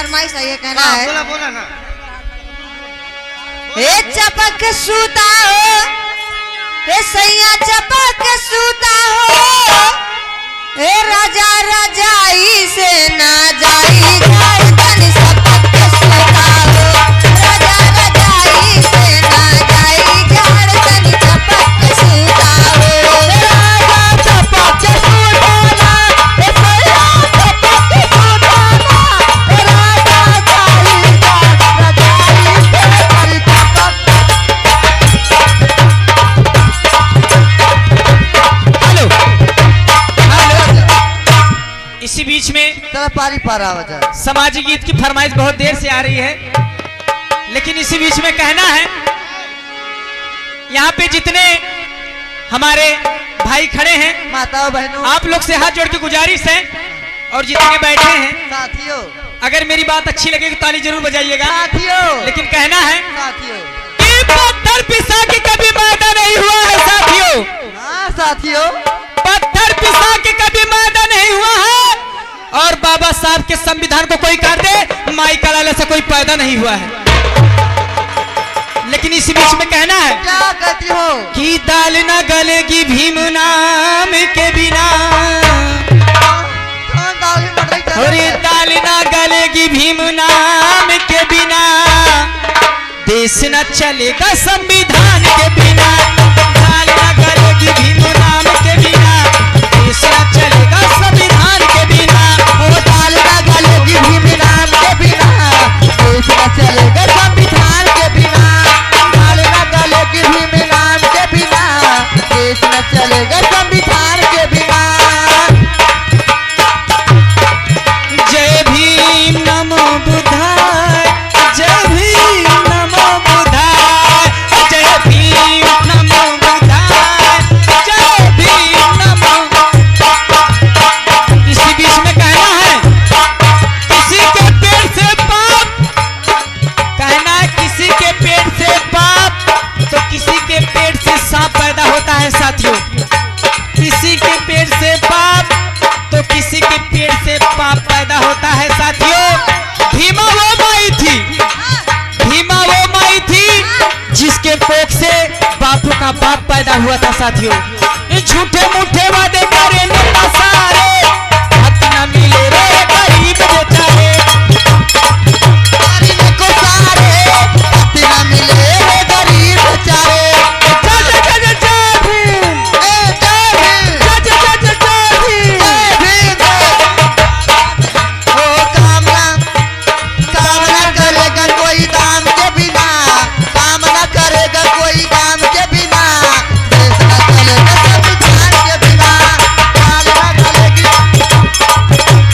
फरमाइश है, कहना है बोला बोला ना। ए चपक सूता हो, ए सैया चपक सूता हो, ए राजा रजाई से ना जाई गर्दन सपक सूता हो, राजा रजाई से ना जाई गर्दन सपक सूता हो, राजा चपक सूता ना, ए सैया चपक सूता ना, राजा रजाई से चपक। इसी बीच में पारी पारा वजह सामाजिक गीत की फरमाइश बहुत देर से आ रही है, लेकिन इसी बीच में कहना है यहाँ पे जितने हमारे भाई खड़े हैं, माताओं बहनों, आप लोग से हाथ जोड़ के गुजारिश है, और जितने बैठे हैं साथियों, अगर मेरी बात अच्छी लगेगी ताली जरूर बजाइएगा। साथियों, लेकिन कहना है साथियों, कि पत्थर पिसा के कभी मैदा नहीं हुआ है साथियों, हाँ साथियों, पत्थर पिसा के कभी मैदा नहीं हुआ है, और बाबा साहब के संविधान को कोई काट दे, माई का लाला से कोई पैदा नहीं हुआ है। लेकिन इसी बीच में कहना है क्या कहती हो कि दाल न गलेगी भीम नाम के बिना, और ये दाल न गलेगी भीम नाम के बिना, देश न चलेगा संविधान के बिना, दाल न गलेगी भीम नाम के बिना, देश न चलेगा संविधान के बिना, वो दाल ना गलेगी भीम नाम के बिना, देश न चलेगा संविधान के बिना, दाल ना गलेगी भीम नाम के बिना, देश न चलेगा संविधान के बिना। जय भीम नमो बुद्धाय, जय भीम नमो बुद्धाय, जय भीम नमो बुद्धाय, जय भीम नमो। इसी बीच में कहना है किसी के पेट से पाप, कहना है किसी के पेट से पाप तो किसी के पेट से सांप पैदा होता है साथियों, किसी के पेट से पाप तो किसी के पेट से पाप पैदा होता है साथियों। भीमा वो माई थी, भीमा वो माई थी जिसके कोख से बापू का बाप पैदा हुआ था साथियों। झूठे मूठे वादे करे नेता सारे, हक न मिले रे गरीब बेचारे, को सारे हक न मिले रे गरीब बेचारे। जय जय जय जय भीम, जय भीम, जय जय जय जय भीम। जय भीम। ओ कामना करेगा कोई दाम के बिना, कामना करेगा कोई दाम के बिना, देश न चलेगा संविधान के बिना, कामना करेगी।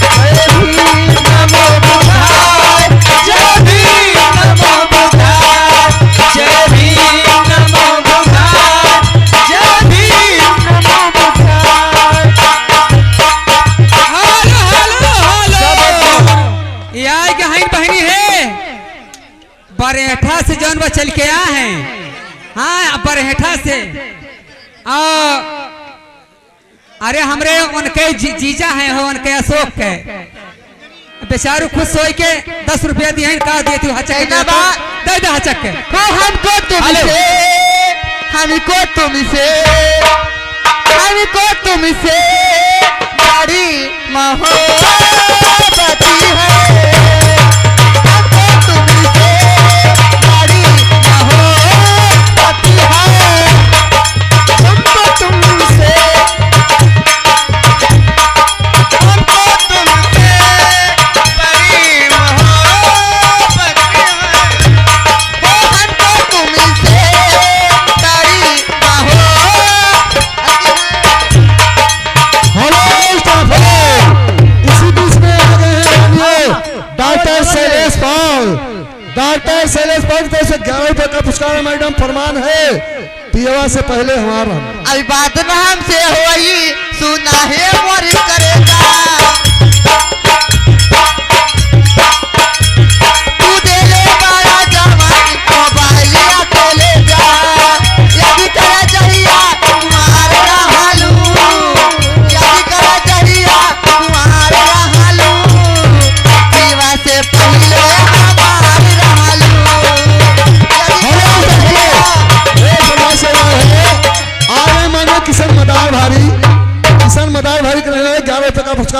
जय भीम नमो बुद्धाय, जय भीम नमो बुद्धाय, जय भीम नमो बुद्धाय, जय भीम नमो बुद्धाय। हेलो हेलो हेलो, यार गहन बहनी है बरहेठा से जौन चल के आ हैं, हाँ बरहेठा से। अरे हमरे उनके जीजा हैं हो, उनके अशोक के बेचारू खुश हो के 10 रुपया दिए का दिए तू हचक ना बा दे दे हचक के। हो हमको तुमसे, हमको तुमसे, हमको तुमसे बड़ी मोहब्बत है, हमको तुमसे बड़ी मोहब्बत है, हमको तुमसे, हमको तुमसे बड़ी मोहब्बत है, हो हमको तुमसे बड़ी मोहब्बत है। इसी बीच में आ गए हैं doctor Shailesh Paul, doctor Shailesh Paul की तरफ से 11 रुपए का पुरस्कार मैडम फरमान है, पियवा से पहले हमारा। अभी बात न हमसे होई, सुना है मोर करेगा, तू दे ले बड़ा जवान मोबाइल अकेले जा, यदि करा चाहिए तुम्हारे हालू, यदि करा चाहिए तुम्हारे हालू, जीवा से पहले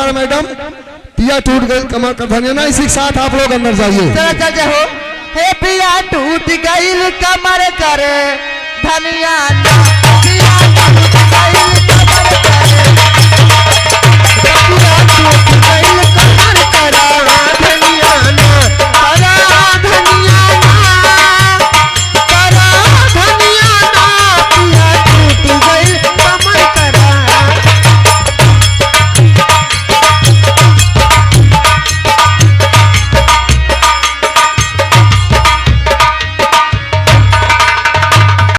पुरस्कार मैडम। पिया टूट गई कमर का धनिया ना, इसी के साथ आप लोग अंदर जाइए। चलो चल जाओ। हे पिया टूट गई कमर कर धनिया ना, पिया टूट गई